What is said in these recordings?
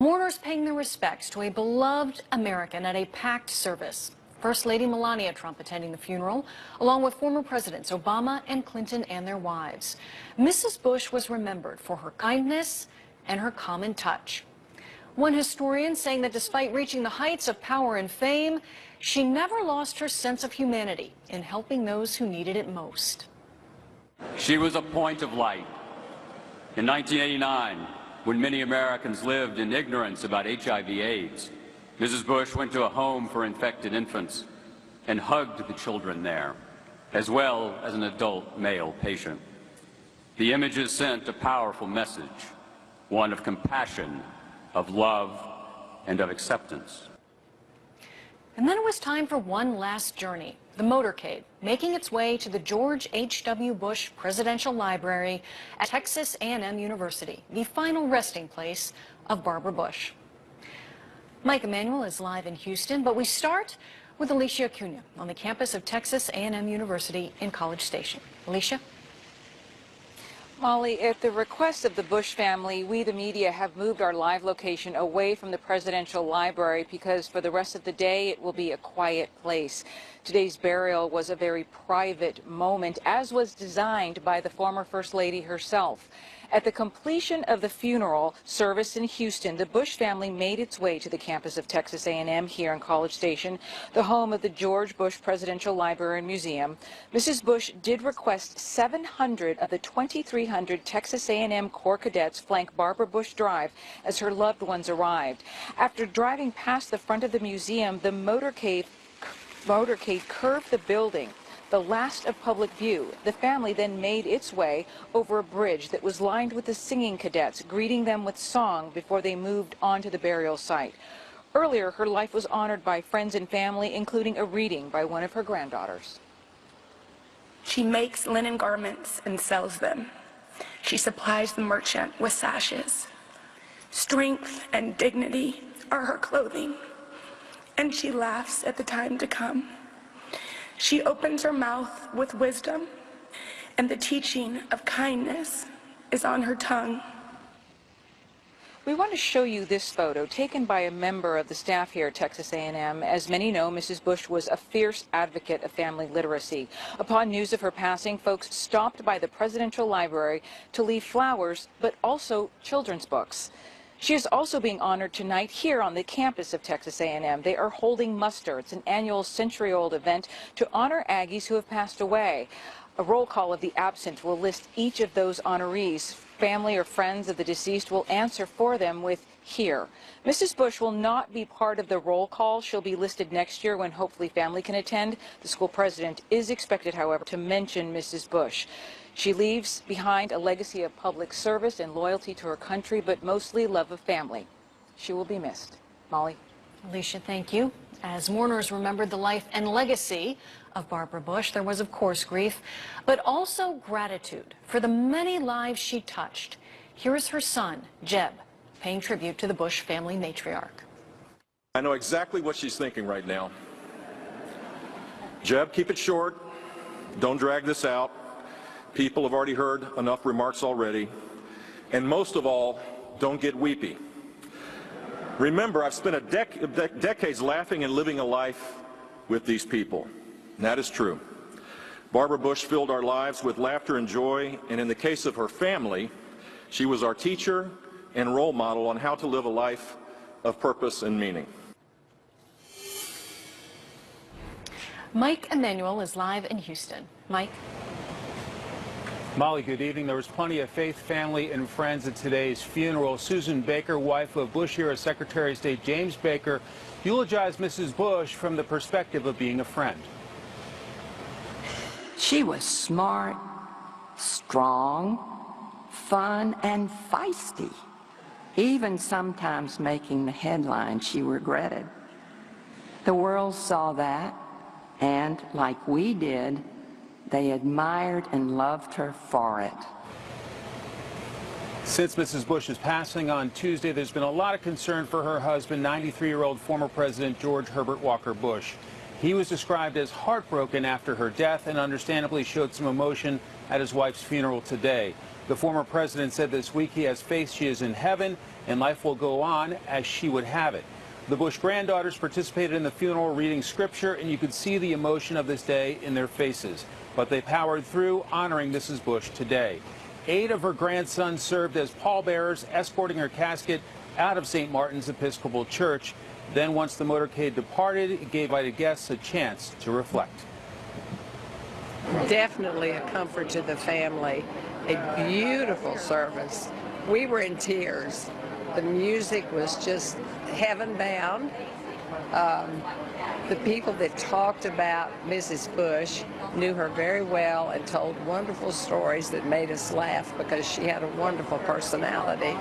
Mourners paying their respects to a beloved American at a packed service. First Lady Melania Trump attending the funeral, along with former Presidents Obama and Clinton and their wives. Mrs. Bush was remembered for her kindness and her common touch. One historian saying that despite reaching the heights of power and fame, she never lost her sense of humanity in helping those who needed it most. She was a point of light. In 1989, when many Americans lived in ignorance about HIV/AIDS, Mrs. Bush went to a home for infected infants and hugged the children there, as well as an adult male patient. The images sent a powerful message, one of compassion, of love, and of acceptance. And then it was time for one last journey, the motorcade, making its way to the George H.W. Bush Presidential Library at Texas A&M University, the final resting place of Barbara Bush. Mike Emanuel is live in Houston, but we start with Alicia Acuna on the campus of Texas A&M University in College Station. Alicia? Molly, at the request of the Bush family, we, the media, have moved our live location away from the Presidential Library because for the rest of the day it will be a quiet place. Today's burial was a very private moment, as was designed by the former First Lady herself. At the completion of the funeral service in Houston, the Bush family made its way to the campus of Texas A&M here in College Station, the home of the George Bush Presidential Library and Museum. Mrs. Bush did request 700 of the 2,300 Texas A&M Corps cadets flank Barbara Bush Drive as her loved ones arrived. After driving past the front of the museum, the motorcade curved the building, the last of public view. The family then made its way over a bridge that was lined with the singing cadets, greeting them with song before they moved on to the burial site. Earlier, her life was honored by friends and family, including a reading by one of her granddaughters. She makes linen garments and sells them. She supplies the merchant with sashes. Strength and dignity are her clothing, and she laughs at the time to come. She opens her mouth with wisdom, and the teaching of kindness is on her tongue. We want to show you this photo taken by a member of the staff here at Texas A&M. As many know, Mrs. Bush was a fierce advocate of family literacy. Upon news of her passing, folks stopped by the Presidential Library to leave flowers, but also children's books. She is also being honored tonight here on the campus of Texas A&M. They are holding muster. It's an annual century-old event to honor Aggies who have passed away. A roll call of the absent will list each of those honorees. Family or friends of the deceased will answer for them with here. Mrs. Bush will not be part of the roll call. She'll be listed next year when hopefully family can attend. The school president is expected, however, to mention Mrs. Bush. She leaves behind a legacy of public service and loyalty to her country, but mostly love of family. She will be missed. Molly? Alicia, thank you. As mourners remembered the life and legacy of Barbara Bush, there was, of course, grief, but also gratitude for the many lives she touched. Here is her son, Jeb, paying tribute to the Bush family matriarch. I know exactly what she's thinking right now. Jeb, keep it short. Don't drag this out. People have already heard enough remarks already. And most of all, don't get weepy. Remember, I've spent decades laughing and living a life with these people. And that is true. Barbara Bush filled our lives with laughter and joy, and in the case of her family, she was our teacher and role model on how to live a life of purpose and meaning. Mike Emanuel is live in Houston. Mike? Molly, good evening. There was plenty of faith, family, and friends at today's funeral. Susan Baker, wife of Bush era Secretary of State James Baker, eulogized Mrs. Bush from the perspective of being a friend. She was smart, strong, fun, and feisty. Even sometimes making the headlines she regretted. The world saw that, and like we did, they admired and loved her for it. Since Mrs. Bush's passing on Tuesday, there's been a lot of concern for her husband, 93-year-old former President George Herbert Walker Bush. He was described as heartbroken after her death and understandably showed some emotion at his wife's funeral today. The former president said this week he has faith she is in heaven and life will go on as she would have it. The Bush granddaughters participated in the funeral reading scripture, and you could see the emotion of this day in their faces. But they powered through, honoring Mrs. Bush today. 8 of her grandsons served as pallbearers, escorting her casket out of St. Martin's Episcopal Church. Then, once the motorcade departed, it gave invited guests a chance to reflect. Definitely a comfort to the family. A beautiful service. We were in tears. The music was just heaven-bound. The people that talked about Mrs. Bush knew her very well and told wonderful stories that made us laugh because she had a wonderful personality.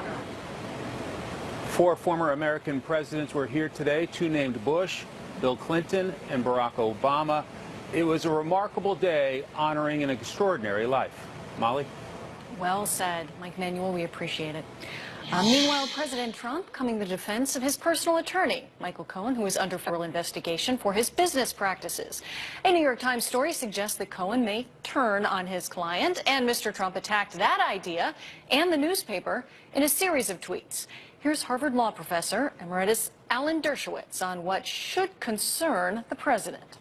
4 former American presidents were here today, 2 named Bush, Bill Clinton, and Barack Obama. It was a remarkable day honoring an extraordinary life. Molly? Well said, Mike Manuel. We appreciate it. Meanwhile, President Trump coming to the defense of his personal attorney, Michael Cohen, who is under federal investigation for his business practices. A New York Times story suggests that Cohen may turn on his client, and Mr. Trump attacked that idea and the newspaper in a series of tweets. Here's Harvard law professor emeritus Alan Dershowitz on what should concern the president.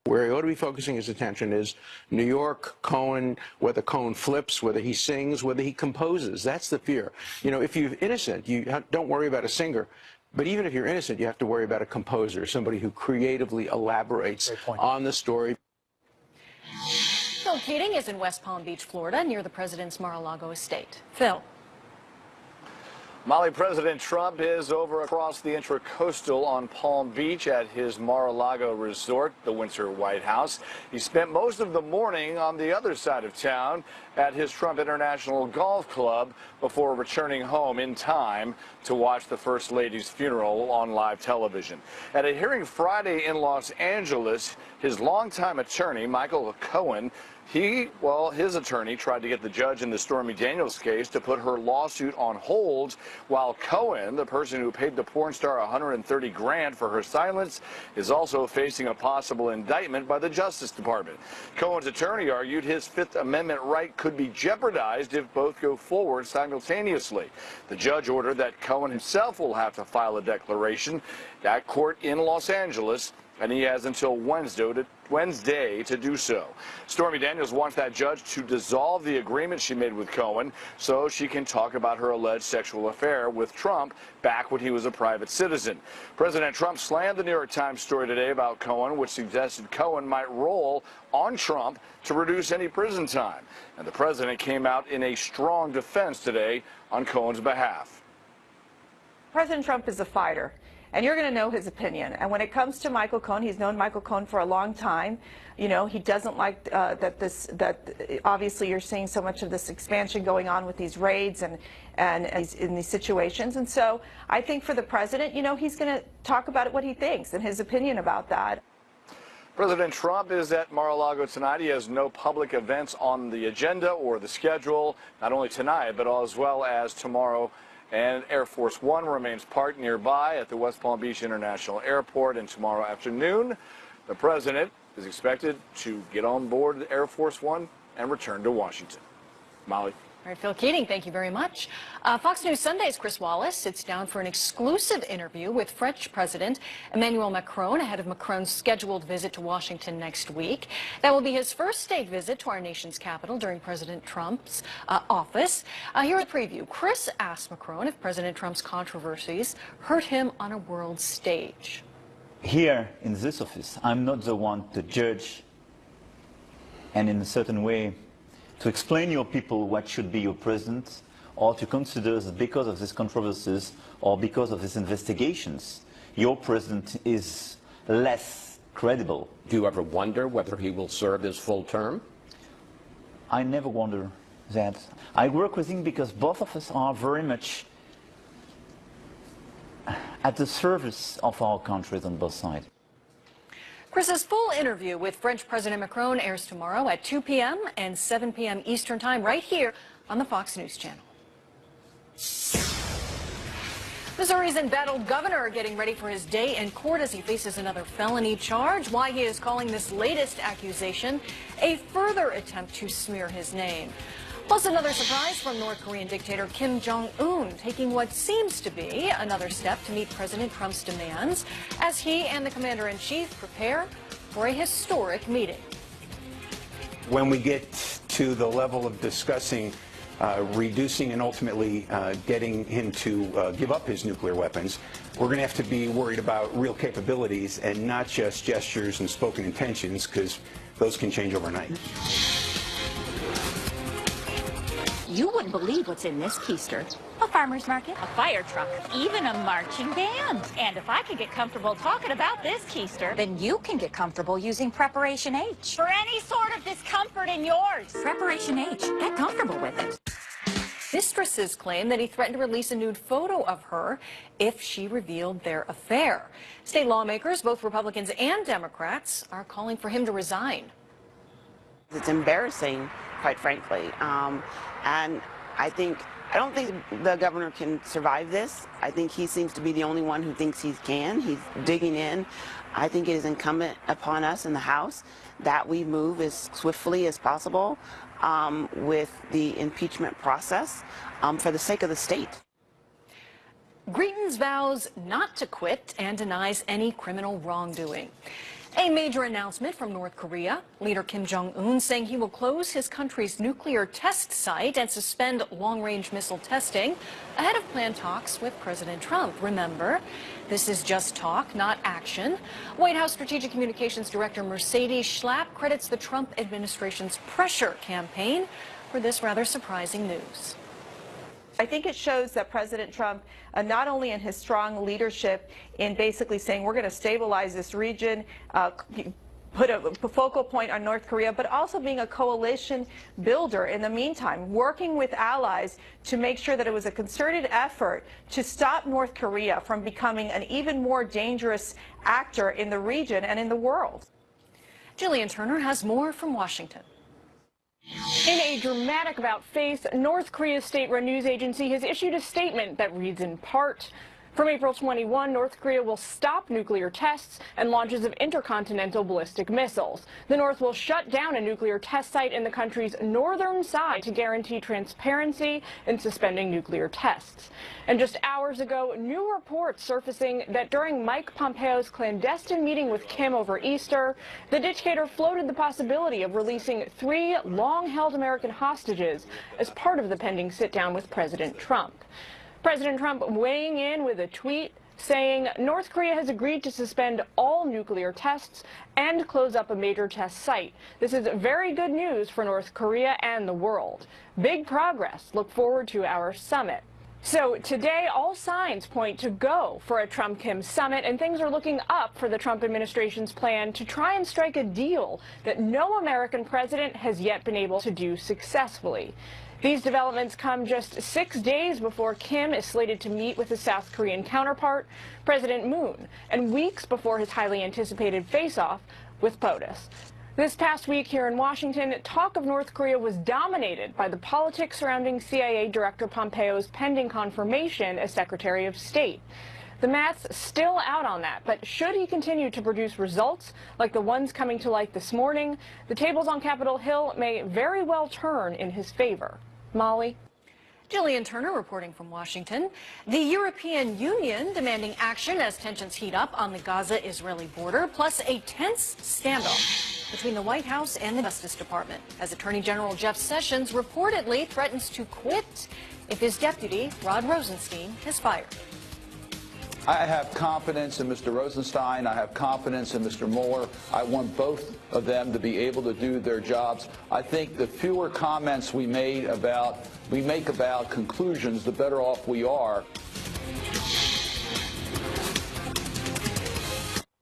Where he ought to be focusing his attention is New York, Cohen, whether Cohen flips, whether he sings, whether he composes. That's the fear. You know, if you're innocent, you don't worry about a singer. But even if you're innocent, you have to worry about a composer, somebody who creatively elaborates on the story. Phil Keating is in West Palm Beach, Florida, near the president's Mar-a-Lago estate. Phil. Molly, President Trump is over across the Intracoastal on Palm Beach at his Mar-a-Lago resort, the Windsor White House. He spent most of the morning on the other side of town at his Trump International Golf Club before returning home in time to watch the First Lady's funeral on live television. At a hearing Friday in Los Angeles, his longtime attorney, Michael Cohen, his attorney tried to get the judge in the Stormy Daniels case to put her lawsuit on hold, while Cohen, the person who paid the porn star $130 grand for her silence, is also facing a possible indictment by the Justice Department. Cohen's attorney argued his Fifth Amendment right could be jeopardized if both go forward simultaneously. The judge ordered that Cohen himself will have to file a declaration at court in Los Angeles, and he has until Wednesday to do so. Stormy Daniels wants that judge to dissolve the agreement she made with Cohen so she can talk about her alleged sexual affair with Trump back when he was a private citizen. President Trump slammed the New York Times story today about Cohen, which suggested Cohen might roll on Trump to reduce any prison time. And the president came out in a strong defense today on Cohen's behalf. President Trump is a fighter, and you're going to know his opinion. And when it comes to Michael Cohen, he's known Michael Cohen for a long time. You know, he doesn't like that obviously you're seeing so much of this expansion going on with these raids and in these situations. And so I think for the president, you know, he's going to talk about what he thinks and his opinion about that. President Trump is at Mar-a-Lago tonight. He has no public events on the agenda or the schedule, not only tonight, but as well as tomorrow. And Air Force One remains parked nearby at the West Palm Beach International Airport. And tomorrow afternoon, the president is expected to get on board Air Force One and return to Washington. Molly. All right, Phil Keating, thank you very much. Fox News Sunday's Chris Wallace sits down for an exclusive interview with French President Emmanuel Macron ahead of Macron's scheduled visit to Washington next week. That will be his first state visit to our nation's capital during President Trump's office. Here's a preview. Chris asked Macron if President Trump's controversies hurt him on a world stage. Here in this office, I'm not the one to judge and in a certain way to explain your people what should be your president, or to consider that because of these controversies or because of these investigations, your president is less credible. Do you ever wonder whether he will serve his full term? I never wonder that. I work with him because both of us are very much at the service of our countries on both sides. Chris's full interview with French President Macron airs tomorrow at 2 p.m. and 7 p.m. Eastern Time right here on the Fox News Channel. Missouri's embattled governor getting ready for his day in court as he faces another felony charge. Why he is calling this latest accusation a further attempt to smear his name. Plus another surprise from North Korean dictator Kim Jong-un, taking what seems to be another step to meet President Trump's demands as he and the commander-in-chief prepare for a historic meeting. When we get to the level of discussing reducing and ultimately getting him to give up his nuclear weapons, we're going to have to be worried about real capabilities and not just gestures and spoken intentions, because those can change overnight. You wouldn't believe what's in this keister. A farmer's market, a fire truck, even a marching band. And if I can get comfortable talking about this keister, Then you can get comfortable using Preparation H. for any sort of discomfort in yours. Preparation H. Get comfortable with it. Mistresses claim that he threatened to release a nude photo of her if she revealed their affair. State lawmakers, both Republicans and Democrats, are calling for him to resign. It's embarrassing, quite frankly. And I don't think the governor can survive this. I think he seems to be the only one who thinks he can. He's digging in. I think it is incumbent upon us in the House that we move as swiftly as possible with the impeachment process for the sake of the state. Greeton's vows not to quit and denies any criminal wrongdoing. A major announcement from North Korea. Leader Kim Jong-un saying he will close his country's nuclear test site and suspend long-range missile testing ahead of planned talks with President Trump. Remember, this is just talk, not action. White House Strategic Communications Director Mercedes Schlapp credits the Trump administration's pressure campaign for this rather surprising news. I think it shows that President Trump, not only in his strong leadership in basically saying we're going to stabilize this region, put a focal point on North Korea, but also being a coalition builder in the meantime, working with allies to make sure that it was a concerted effort to stop North Korea from becoming an even more dangerous actor in the region and in the world. Jillian Turner has more from Washington. In a dramatic about-face, North Korea's state-run news agency has issued a statement that reads in part, from April 21, North Korea will stop nuclear tests and launches of intercontinental ballistic missiles. The North will shut down a nuclear test site in the country's northern side to guarantee transparency in suspending nuclear tests. And just hours ago, new reports surfacing that during Mike Pompeo's clandestine meeting with Kim over Easter, the dictator floated the possibility of releasing 3 long-held American hostages as part of the pending sit-down with President Trump. President Trump weighing in with a tweet saying North Korea has agreed to suspend all nuclear tests and close up a major test site. This is very good news for North Korea and the world. Big progress. Look forward to our summit. So today, all signs point to go for a Trump-Kim summit, and things are looking up for the Trump administration's plan to try and strike a deal that no American president has yet been able to do successfully. These developments come just 6 days before Kim is slated to meet with his South Korean counterpart, President Moon, and weeks before his highly anticipated face-off with POTUS. This past week here in Washington, talk of North Korea was dominated by the politics surrounding CIA Director Pompeo's pending confirmation as Secretary of State. The math's still out on that, but should he continue to produce results like the ones coming to light this morning, the tables on Capitol Hill may very well turn in his favor. Molly? Jillian Turner reporting from Washington. The European Union demanding action as tensions heat up on the Gaza-Israeli border, plus a tense standoff between the White House and the Justice Department, as Attorney General Jeff Sessions reportedly threatens to quit if his deputy, Rod Rosenstein, is fired. I have confidence in Mr. Rosenstein. I have confidence in Mr. Mueller. I want both of them to be able to do their jobs. I think the fewer comments we make about conclusions, the better off we are.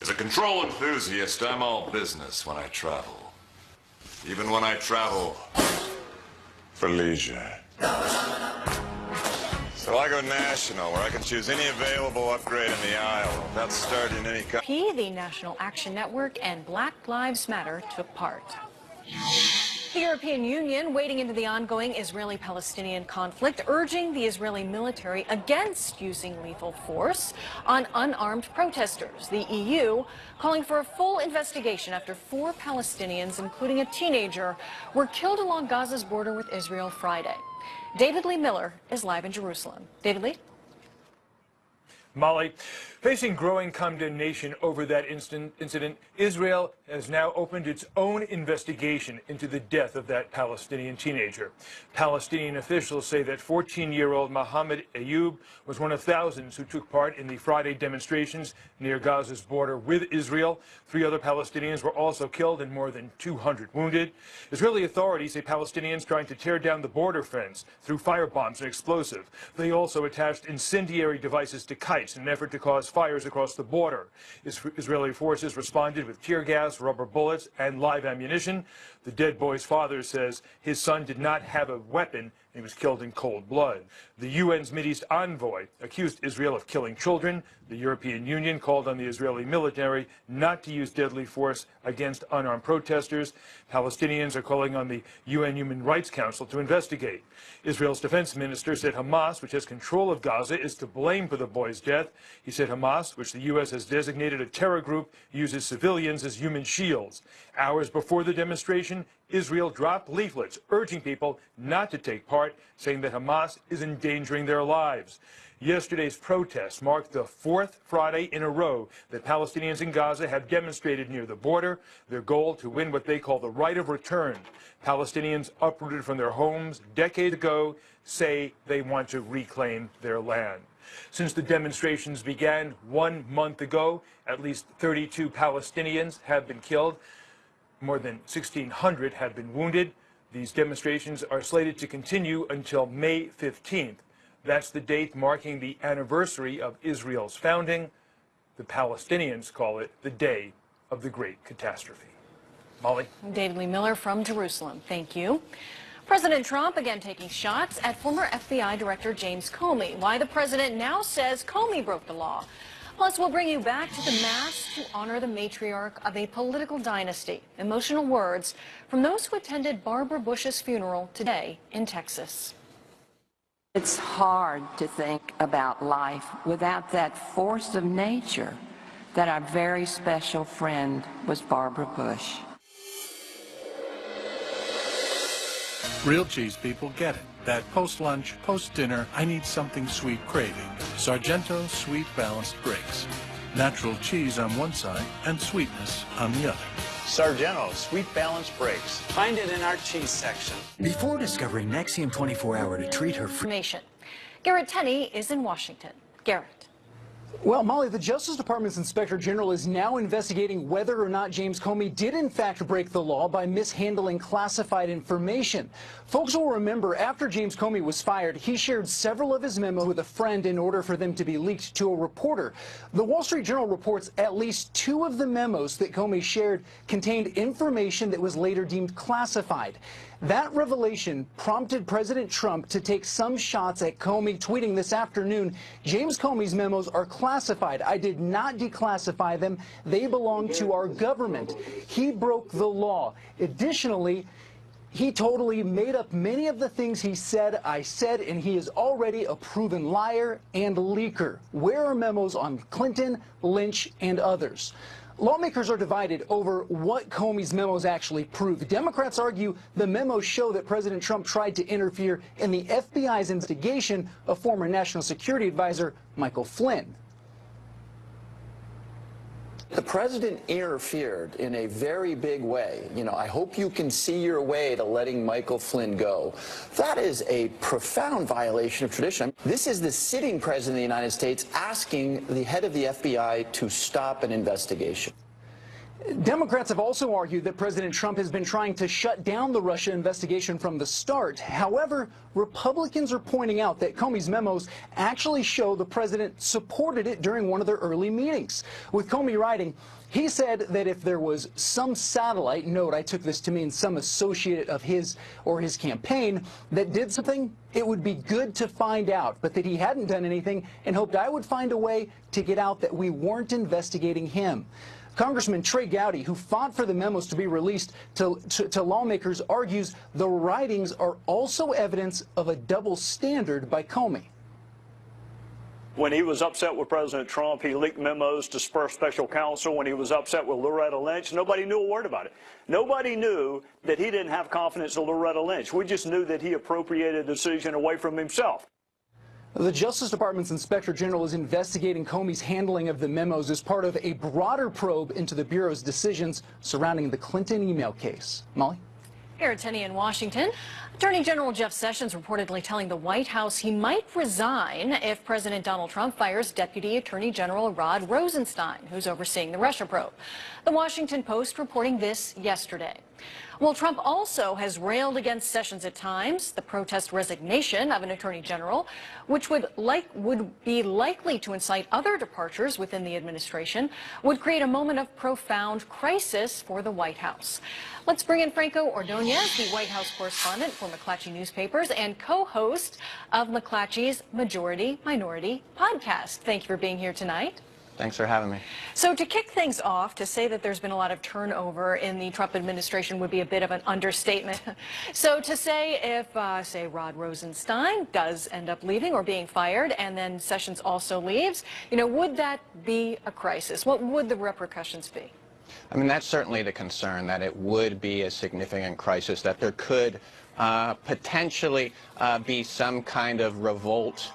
As a control enthusiast, I'm all business when I travel. Even when I travel for leisure. So I go national, where I can choose any available upgrade in the aisle without starting any... The National Action Network and Black Lives Matter took part. The European Union wading into the ongoing Israeli-Palestinian conflict, urging the Israeli military against using lethal force on unarmed protesters. The EU calling for a full investigation after 4 Palestinians, including a teenager, were killed along Gaza's border with Israel Friday. David Lee Miller is live in Jerusalem. David Lee? Molly, facing growing condemnation over that incident, Israel has now opened its own investigation into the death of that Palestinian teenager. Palestinian officials say that 14-year-old Mohammed Ayoub was one of thousands who took part in the Friday demonstrations near Gaza's border with Israel. 3 other Palestinians were also killed and more than 200 wounded. Israeli authorities say Palestinians trying to tear down the border fence threw firebombs and explosives. They also attached incendiary devices to kites in an effort to cause fires across the border. Israeli forces responded with tear gas, rubber bullets, and live ammunition. The dead boy's father says his son did not have a weapon. He was killed in cold blood. The UN's Mideast envoy accused Israel of killing children. The European Union called on the Israeli military not to use deadly force against unarmed protesters. Palestinians are calling on the UN Human Rights Council to investigate. Israel's defense minister said Hamas, which has control of Gaza, is to blame for the boy's death. He said Hamas, which the U.S. has designated a terror group, uses civilians as human shields. Hours before the demonstration, Israel dropped leaflets urging people not to take part, saying that Hamas is endangering their lives. Yesterday's protests marked the 4th Friday in a row that Palestinians in Gaza have demonstrated near the border, their goal to win what they call the right of return. Palestinians uprooted from their homes decades ago say they want to reclaim their land. Since the demonstrations began 1 month ago, at least 32 Palestinians have been killed. More than 1,600 have been wounded. These demonstrations are slated to continue until May 15th. That's the date marking the anniversary of Israel's founding. The Palestinians call it the Day of the Great Catastrophe. Molly? David Lee Miller from Jerusalem. Thank you. President Trump again taking shots at former FBI Director James Comey. Why the president now says Comey broke the law. Plus, we'll bring you back to the Mass to honor the matriarch of a political dynasty. Emotional words from those who attended Barbara Bush's funeral today in Texas. It's hard to think about life without that force of nature that our very special friend was Barbara Bush. Real cheese people get it. That post-lunch, post-dinner, I need something sweet craving. Sargento Sweet Balanced Breaks. Natural cheese on one side and sweetness on the other. Sargento Sweet Balanced Breaks. Find it in our cheese section. Before discovering Nexium 24-Hour to treat her information, Garrett Tenney is in Washington. Garrett. Well, Molly, the Justice Department's Inspector General is now investigating whether or not James Comey did in fact break the law by mishandling classified information. Folks will remember after James Comey was fired, he shared several of his memos with a friend in order for them to be leaked to a reporter. The Wall Street Journal reports at least 2 of the memos that Comey shared contained information that was later deemed classified. That revelation prompted President Trump to take some shots at Comey, tweeting this afternoon, James Comey's memos are classified. I did not declassify them. They belong to our government. He broke the law. Additionally, he totally made up many of the things he said, I said, and he is already a proven liar and leaker. Where are memos on Clinton, Lynch, and others? Lawmakers are divided over what Comey's memos actually prove. Democrats argue the memos show that President Trump tried to interfere in the FBI's investigation of former National Security Advisor Michael Flynn. The president interfered in a very big way. You know, I hope you can see your way to letting Michael Flynn go. That is a profound violation of tradition. This is the sitting president of the United States asking the head of the FBI to stop an investigation. Democrats have also argued that President Trump has been trying to shut down the Russia investigation from the start. However, Republicans are pointing out that Comey's memos actually show the president supported it during one of their early meetings. With Comey writing, he said that if there was some satellite, note I took this to mean some associate of his or his campaign, that did something, it would be good to find out, but that he hadn't done anything and hoped I would find a way to get out that we weren't investigating him. Congressman Trey Gowdy, who fought for the memos to be released to lawmakers, argues the writings are also evidence of a double standard by Comey. When he was upset with President Trump, he leaked memos to spur special counsel. When he was upset with Loretta Lynch, nobody knew a word about it. Nobody knew that he didn't have confidence in Loretta Lynch. We just knew that he appropriated a decision away from himself. The Justice Department's Inspector General is investigating Comey's handling of the memos as part of a broader probe into the Bureau's decisions surrounding the Clinton email case. Molly? Here at 10 in Washington, Attorney General Jeff Sessions reportedly telling the White House he might resign if President Donald Trump fires Deputy Attorney General Rod Rosenstein, who's overseeing the Russia probe. The Washington Post reporting this yesterday. Well, Trump also has railed against Sessions at times. The protest resignation of an attorney general, which would be likely to incite other departures within the administration, would create a moment of profound crisis for the White House. Let's bring in Franco Ordonez, the White House correspondent for McClatchy Newspapers and co-host of McClatchy's Majority Minority podcast. Thank you for being here tonight. Thanks for having me. So to kick things off, to say that there's been a lot of turnover in the Trump administration would be a bit of an understatement. So to say if, say, Rod Rosenstein does end up leaving or being fired and then Sessions also leaves, would that be a crisis? What would the repercussions be? I mean, that's certainly the concern, that it would be a significant crisis, that there could potentially be some kind of revolt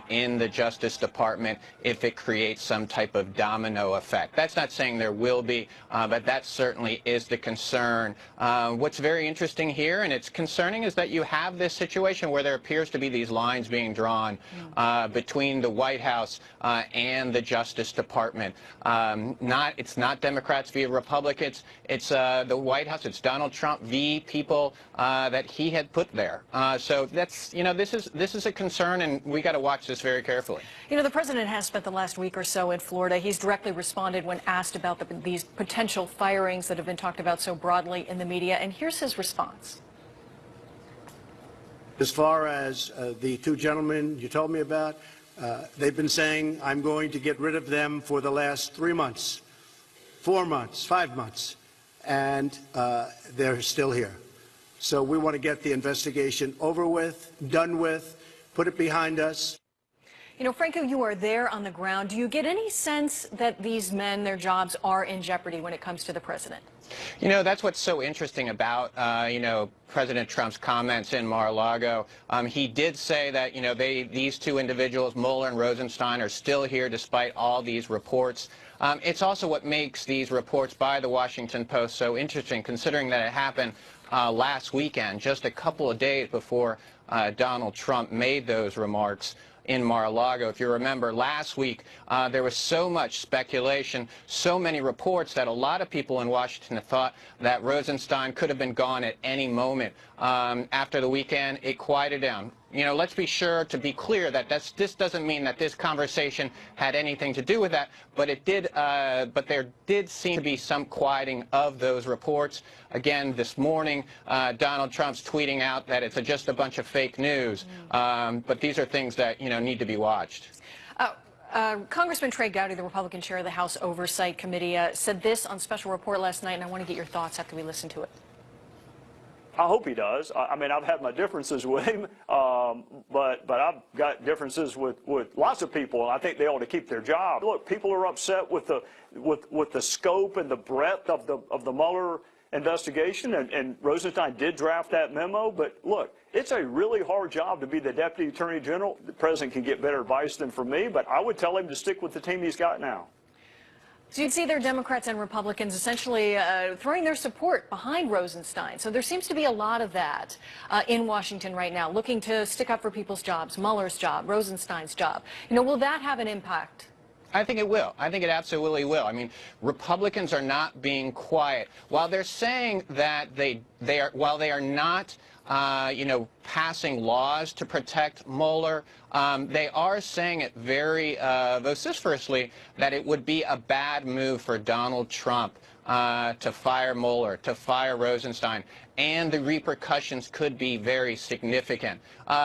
in the Justice Department if it creates some type of domino effect. That's not saying there will be, but that certainly is the concern. What's very interesting here, and it's concerning, is that you have this situation where there appears to be these lines being drawn between the White House and the Justice Department. It's not Democrats via Republicans. It's the White House. It's Donald Trump v. people that he had put there. So that's, this is a concern, and we got to watch this very carefully. The president has spent the last week or so in Florida. He's directly responded when asked about these potential firings that have been talked about so broadly in the media, and here's his response. As far as the two gentlemen you told me about, they've been saying I'm going to get rid of them for the last 3 months, 4 months, 5 months, and they're still here. So we want to get the investigation over with, done with, put it behind us. Franco, you are there on the ground. Do you get any sense that these men, their jobs are in jeopardy when it comes to the president? That's what's so interesting about, President Trump's comments in Mar-a-Lago. He did say that, these two individuals, Mueller and Rosenstein, are still here despite all these reports. It's also what makes these reports by the Washington Post so interesting, considering that it happened last weekend, just a couple of days before Donald Trump made those remarks in Mar-a-Lago. If you remember, last week there was so much speculation, so many reports that a lot of people in Washington thought that Rosenstein could have been gone at any moment. After the weekend, it quieted down. Let's be sure to be clear that this doesn't mean that this conversation had anything to do with that, but it did. But there did seem to be some quieting of those reports. Again, this morning, Donald Trump's tweeting out that it's just a bunch of fake news. But these are things that need to be watched. Congressman Trey Gowdy, the Republican chair of the House Oversight Committee, said this on Special Report last night, and I want to get your thoughts after we listen to it. I hope he does. I mean, I've had my differences with him, but I've got differences with lots of people, and I think they ought to keep their job. Look, people are upset with the scope and the breadth of the Mueller investigation, and Rosenstein did draft that memo. But look, it's a really hard job to be the Deputy Attorney General. The president can get better advice than from me, but I would tell him to stick with the team he's got now. So you'd see there are Democrats and Republicans essentially throwing their support behind Rosenstein. So there seems to be a lot of that in Washington right now, looking to stick up for people's jobs, Mueller's job, Rosenstein's job. Will that have an impact? I think it will. I think it absolutely will. I mean, Republicans are not being quiet. While they're saying that while they are not passing laws to protect Mueller, they are saying it very vociferously that it would be a bad move for Donald Trump to fire Mueller, to fire Rosenstein, and the repercussions could be very significant.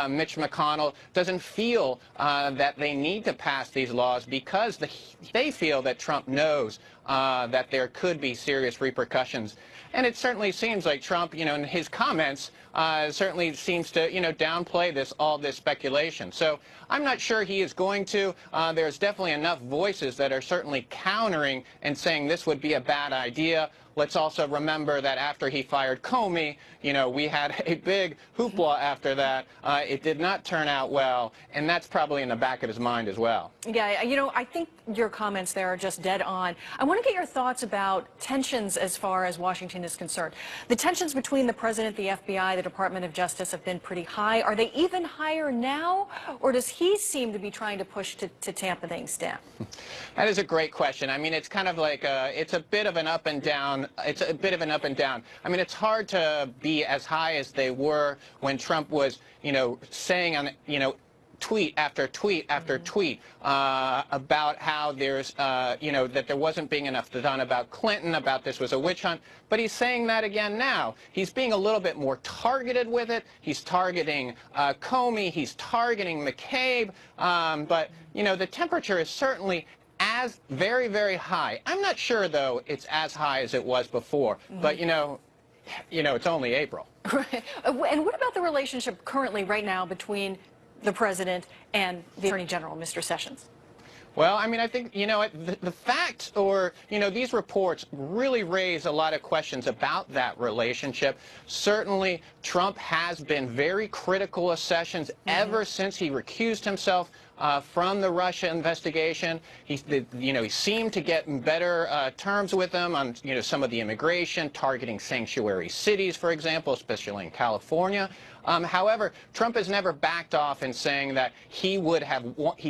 Mitch McConnell doesn't feel that they need to pass these laws because they feel that Trump knows that there could be serious repercussions. And it certainly seems like Trump, in his comments, certainly seems to, downplay all this speculation. So I'm not sure he is going to. There's definitely enough voices that are certainly countering and saying this would be a bad idea. Let's also remember that after he fired Comey, we had a big hoopla after that. It did not turn out well, and that's probably in the back of his mind as well. Yeah, I think your comments there are just dead on. I want to get your thoughts about tensions as far as Washington is concerned. The tensions between the president, the FBI, the Department of Justice have been pretty high. Are they even higher now, or does he seem to be trying to push to tamp things down? That is a great question. I mean, it's kind of like it's a bit of an up and down. It's a bit of an up and down. I mean, it's hard to be as high as they were when Trump was, saying on, tweet after tweet after tweet about how there's, that there wasn't being enough done about Clinton, about this was a witch hunt. But he's saying that again now. He's being a little bit more targeted with it. He's targeting Comey. He's targeting McCabe. But, the temperature is certainly very, very high. I'm not sure, though, it's as high as it was before. But, it's only April. Right. And what about the relationship currently, right now, between the president and the Attorney General, Mr. Sessions? Well, I mean, I think, the fact or, these reports really raise a lot of questions about that relationship. Certainly, Trump has been very critical of Sessions ever since he recused himself from the Russia investigation. He seemed to get in better terms with them on, some of the immigration, targeting sanctuary cities, for example, especially in California. However, Trump has never backed off in saying that he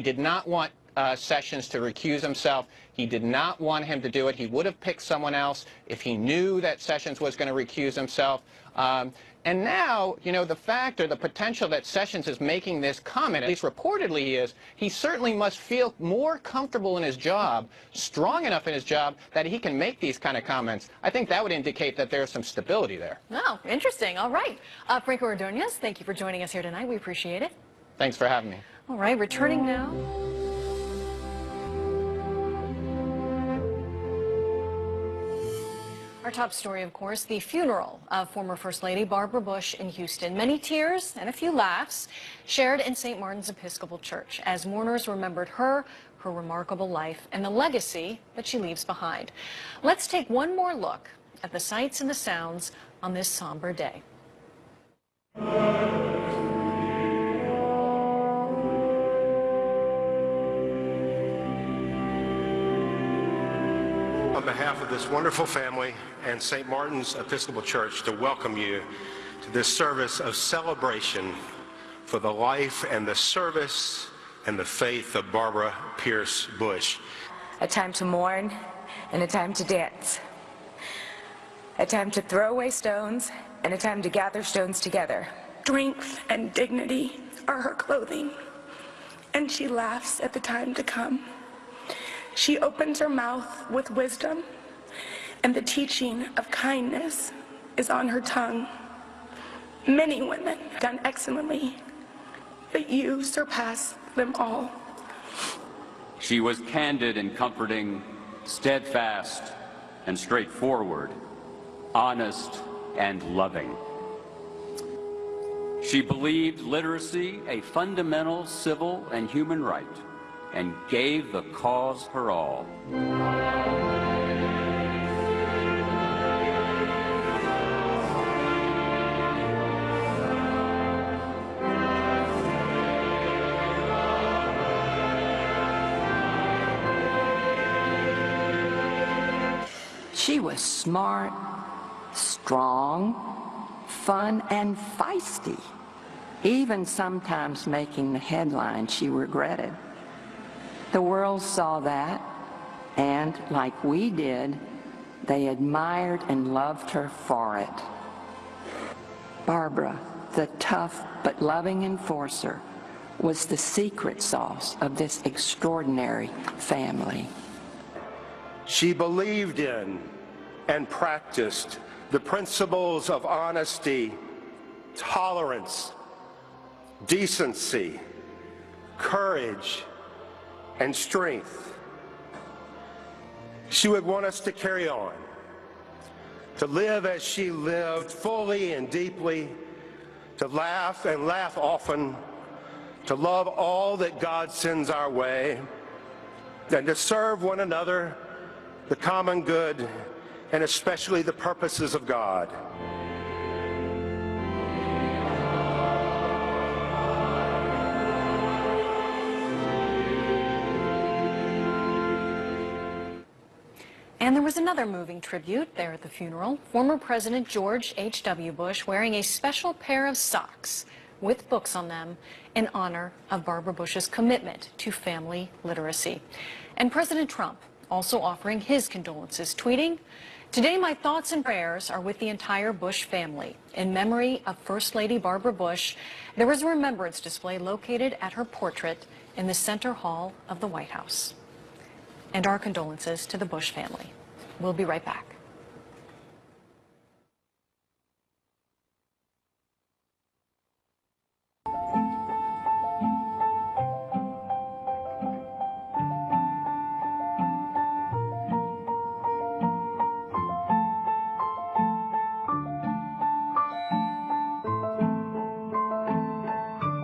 did not want Sessions to recuse himself. He did not want him to do it. He would have picked someone else if he knew that Sessions was going to recuse himself. And now, the fact or the potential that Sessions is making this comment, at least reportedly he is, he certainly must feel more comfortable in his job, strong enough in his job, that he can make these kind of comments. I think that would indicate that there's some stability there. Oh, interesting. All right. Franco Ordonez, thank you for joining us here tonight. We appreciate it. Thanks for having me. All right, returning now. Our top story, of course, the funeral of former First Lady Barbara Bush in Houston. Many tears and a few laughs shared in St. Martin's Episcopal Church as mourners remembered her remarkable life, and the legacy that she leaves behind. Let's take one more look at the sights and the sounds on this somber day. On behalf of this wonderful family and St. Martin's Episcopal Church, to welcome you to this service of celebration for the life and the service and the faith of Barbara Pierce Bush. A time to mourn and a time to dance. A time to throw away stones and a time to gather stones together. Strength and dignity are her clothing, and she laughs at the time to come. She opens her mouth with wisdom, and the teaching of kindness is on her tongue. Many women have done excellently, but you surpass them all. She was candid and comforting, steadfast and straightforward, honest and loving. She believed literacy a fundamental civil and human right, and gave the cause her all. She was smart, strong, fun, and feisty. Even sometimes making the headlines she regretted. The world saw that, and like we did, they admired and loved her for it. Barbara, the tough but loving enforcer, was the secret sauce of this extraordinary family. She believed in and practiced the principles of honesty, tolerance, decency, courage, and strength. She would want us to carry on, to live as she lived, fully and deeply, to laugh and laugh often, to love all that God sends our way, and to serve one another, the common good, and especially the purposes of God. And there was another moving tribute there at the funeral. Former President George H.W. Bush wearing a special pair of socks with books on them in honor of Barbara Bush's commitment to family literacy. And President Trump also offering his condolences, tweeting, "Today my thoughts and prayers are with the entire Bush family. In memory of First Lady Barbara Bush, there is a remembrance display located at her portrait in the Center Hall of the White House." And our condolences to the Bush family. We'll be right back.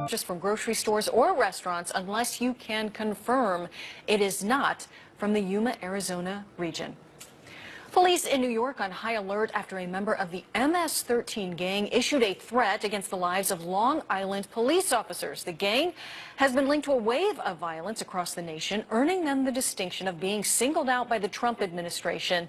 Just from grocery stores or restaurants, unless you can confirm it is not from the Yuma, Arizona region. Police in New York on high alert after a member of the MS-13 gang issued a threat against the lives of Long Island police officers. The gang has been linked to a wave of violence across the nation, earning them the distinction of being singled out by the Trump administration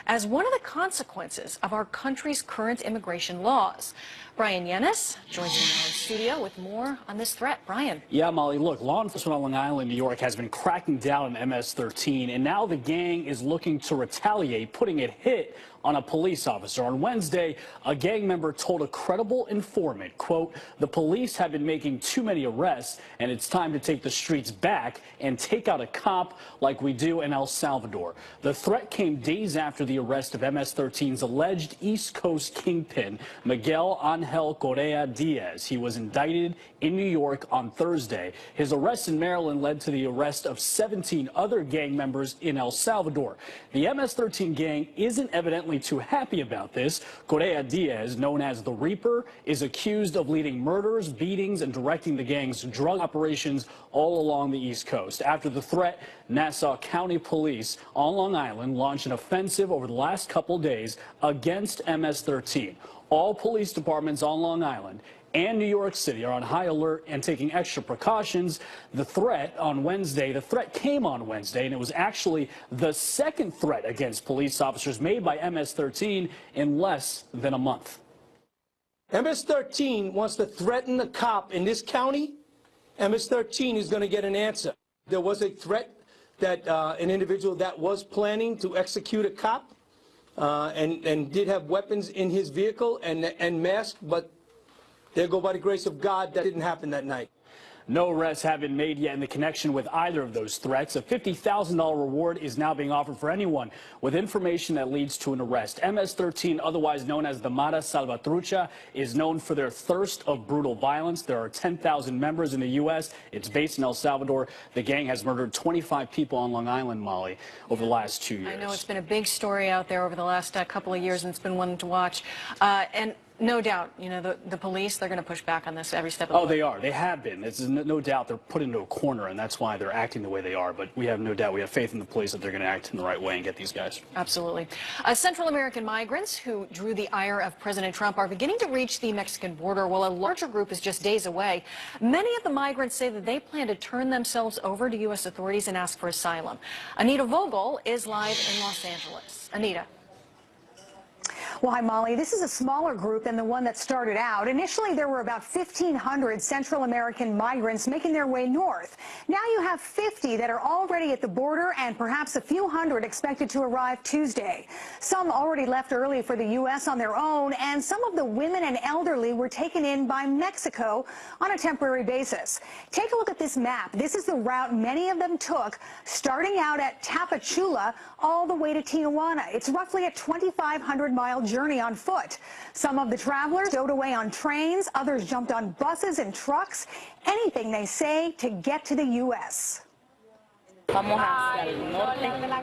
as one of the consequences of our country's current immigration laws. Brian Yennis joins me now in studio with more on this threat. Brian. Yeah, Molly, look, law enforcement on Long Island, New York has been cracking down on MS-13, and now the gang is looking to retaliate, putting a hit on a police officer. On Wednesday, a gang member told a credible informant, quote, "The police have been making too many arrests, and it's time to take the streets back and take out a cop like we do in El Salvador." The threat came days after the arrest of MS-13's alleged East Coast kingpin, Miguel Angel Correa Diaz. He was indicted in New York on Thursday. His arrest in Maryland led to the arrest of 17 other gang members in El Salvador. The MS-13 gang isn't evidently too happy about this. Correa Diaz, known as the Reaper, is accused of leading murders, beatings, and directing the gang's drug operations all along the East Coast. After the threat, Nassau County Police on Long Island launched an offensive over the last couple days against MS-13. All police departments on Long Island and New York City are on high alert and taking extra precautions. The threat came on Wednesday, and it was actually the second threat against police officers made by MS-13 in less than a month. MS-13 wants to threaten a cop in this county. MS-13 is going to get an answer. There was a threat that an individual that was planning to execute a cop and did have weapons in his vehicle and masked, but there go by the grace of God, that didn't happen that night. No arrests have been made yet in the connection with either of those threats. A $50,000 reward is now being offered for anyone with information that leads to an arrest. MS-13, otherwise known as the Mara Salvatrucha, is known for their thirst of brutal violence. There are 10,000 members in the U.S. It's based in El Salvador. The gang has murdered 25 people on Long Island, Molly, over the last 2 years. I know it's been a big story out there over the last couple of years, and it's been one to watch. And no doubt, you know, the police, they're going to push back on this every step of the way. Oh, they are. They have been. It's no doubt they're put into a corner, and that's why they're acting the way they are. But we have no doubt, we have faith in the police that they're going to act in the right way and get these guys. Absolutely. Central American migrants who drew the ire of President Trump are beginning to reach the Mexican border, while a larger group is just days away. Many of the migrants say that they plan to turn themselves over to U.S. authorities and ask for asylum. Anita Vogel is live in Los Angeles. Anita. Well, hi, Molly. This is a smaller group than the one that started out. Initially, there were about 1,500 Central American migrants making their way north. Now you have 50 that are already at the border and perhaps a few hundred expected to arrive Tuesday. Some already left early for the U.S. on their own, and some of the women and elderly were taken in by Mexico on a temporary basis. Take a look at this map. This is the route many of them took, starting out at Tapachula all the way to Tijuana. It's roughly a 2,500-mile journey on foot. Some of the travelers stowed away on trains, others jumped on buses and trucks, anything they say to get to the U.S.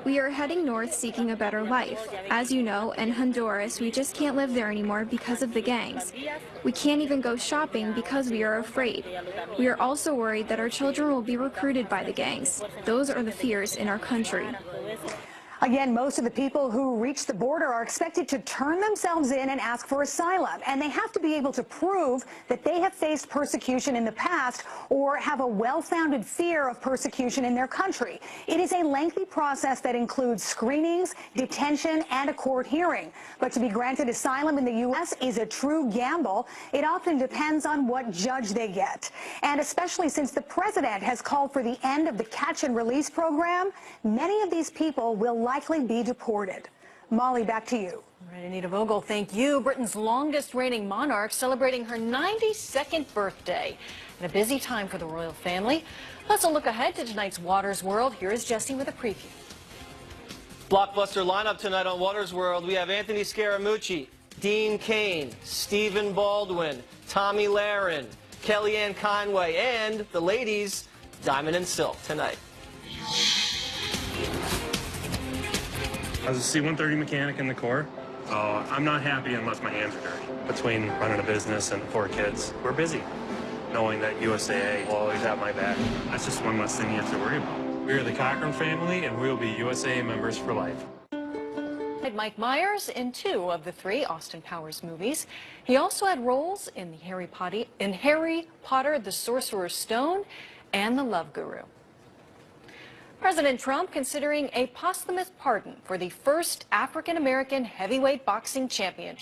We are heading north seeking a better life. As you know, in Honduras, we just can't live there anymore because of the gangs. We can't even go shopping because we are afraid. We are also worried that our children will be recruited by the gangs. Those are the fears in our country. Again, most of the people who reach the border are expected to turn themselves in and ask for asylum, and they have to be able to prove that they have faced persecution in the past or have a well-founded fear of persecution in their country. It is a lengthy process that includes screenings, detention, and a court hearing. But to be granted asylum in the U.S. is a true gamble. It often depends on what judge they get. And especially since the president has called for the end of the catch and release program, many of these people will likely be deported. Molly, back to you. All right, Anita Vogel, thank you. Britain's longest reigning monarch celebrating her 92nd birthday. And a busy time for the royal family. Let's look ahead to tonight's Waters World. Here is Jesse with a preview. Blockbuster lineup tonight on Waters World. We have Anthony Scaramucci, Dean Cain, Stephen Baldwin, Tommy Lahren, Kellyanne Conway, and the ladies, Diamond and Silk tonight. I was a C-130 mechanic in the Corps. I'm not happy unless my hands are dirty. Between running a business and 4 kids, we're busy. Knowing that USAA will always have my back, that's just one less thing you have to worry about. We are the Cochran family, and we will be USAA members for life. Mike Myers in 2 of the 3 Austin Powers movies. He also had roles in Harry Potter, The Sorcerer's Stone, and The Love Guru. President Trump considering a posthumous pardon for the first African-American heavyweight boxing champion.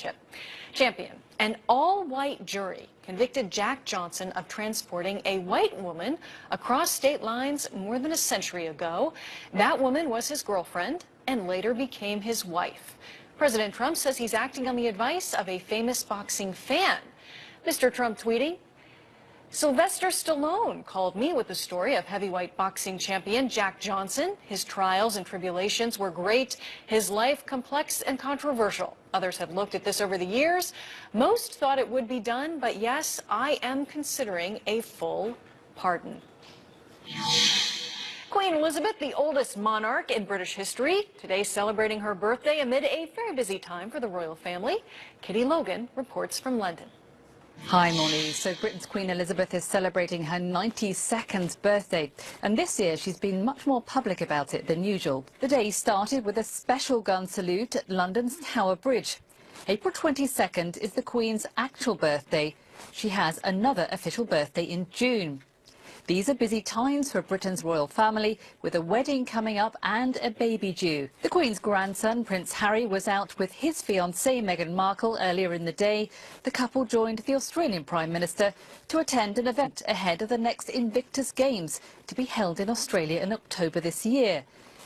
An all-white jury convicted Jack Johnson of transporting a white woman across state lines more than a century ago. That woman was his girlfriend and later became his wife. President Trump says he's acting on the advice of a famous boxing fan. Mr. Trump tweeting, Sylvester Stallone called me with the story of heavyweight boxing champion Jack Johnson. His trials and tribulations were great, his life complex and controversial. Others have looked at this over the years. Most thought it would be done, but yes, I am considering a full pardon. Queen Elizabeth, the oldest monarch in British history, today celebrating her birthday amid a very busy time for the royal family. Kitty Logan reports from London. Hi, Molly. So Britain's Queen Elizabeth is celebrating her 92nd birthday, and this year she's been much more public about it than usual. The day started with a special gun salute at London's Tower Bridge. April 22nd is the Queen's actual birthday. She has another official birthday in June. These are busy times for Britain's royal family, with a wedding coming up and a baby due. The Queen's grandson, Prince Harry, was out with his fiancée, Meghan Markle, earlier in the day. The couple joined the Australian Prime Minister to attend an event ahead of the next Invictus Games, to be held in Australia in October this year.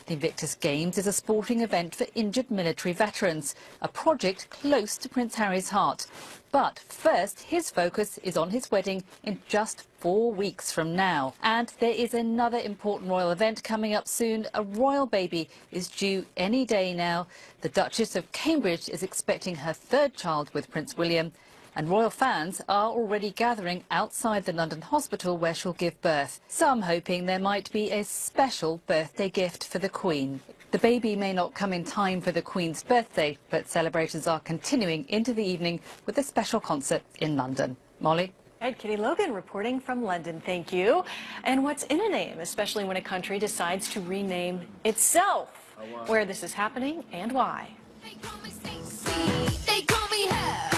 The Invictus Games is a sporting event for injured military veterans, a project close to Prince Harry's heart. But first, his focus is on his wedding in just 4 weeks from now. And there is another important royal event coming up soon. A royal baby is due any day now. The Duchess of Cambridge is expecting her 3rd child with Prince William. And royal fans are already gathering outside the London hospital where she'll give birth. Some hoping there might be a special birthday gift for the Queen. The baby may not come in time for the Queen's birthday, but celebrations are continuing into the evening with a special concert in London. Molly? And Kitty Logan reporting from London, thank you. And what's in a name, especially when a country decides to rename itself? Where this is happening and why. They call me Stacey, they call me her,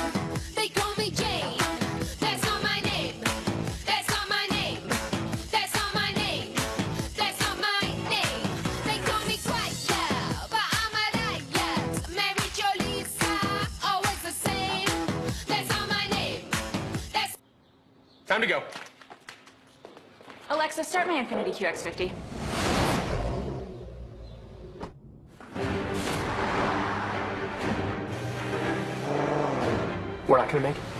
they call me Jane. That's not my name, that's not my name, that's not my name, that's not my name. They call me Quiet, but I'm a riot. Mary Jo Lisa, oh Time to go. Alexa, start my Infiniti QX50. We're not gonna make it.